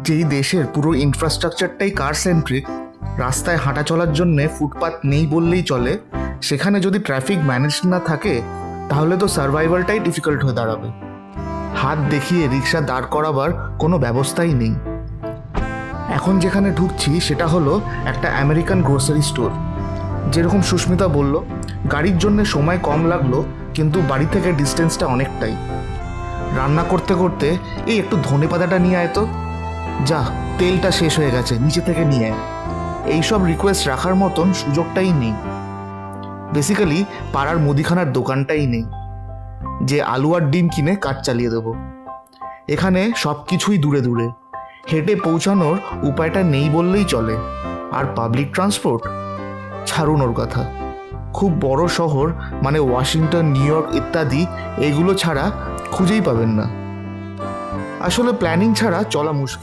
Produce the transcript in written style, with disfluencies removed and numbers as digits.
যেই দেশের পুরো ইনফ্রাস্ট্রাকচারটাই কার সেন্ট্রিক, রাস্তায় হাঁটা চলার জন্যে ফুটপাত নেই বললেই চলে, সেখানে যদি ট্রাফিক ম্যানেজ না থাকে তাহলে তো সার্ভাইভালটাই ডিফিকাল্ট হয়ে দাঁড়াবে। হাত দেখিয়ে রিক্সা দাঁড় করাবার কোনো ব্যবস্থাই নেই। এখন যেখানে ঢুকছি সেটা হলো একটা আমেরিকান গ্রোসারি স্টোর। যেরকম সুস্মিতা বলল, গাড়ির জন্য সময় কম লাগলো, কিন্তু বাড়ি থেকে ডিস্টেন্সটা অনেকটাই। রান্না করতে করতে এই একটু ধনে পাতাটা নিয়ে আয় তো, যা তেলটা শেষ হয়ে গেছে, নিচে থেকে নিয়ে আয়। এইসব রিকোয়েস্ট রাখার মতন সুযোগটাই নেই। বেসিক্যালি পাড়ার মুদিখানার দোকানটাই নেই যে আলু আর ডিম কিনে কাজ চালিয়ে দেবো। এখানে সব কিছুই দূরে দূরে, হেঁটে পৌঁছানোর উপায়টা নেই বললেই চলে। আর পাবলিক ট্রান্সপোর্ট ছাড়ুন ওর কথা। খুব বড় শহর মানে ওয়াশিংটন, নিউ ইয়র্ক ইত্যাদি, এগুলো ছাড়া খুঁজেই পাবেন না। আসলে প্ল্যানিং ছাড়া চলা মুশকিল।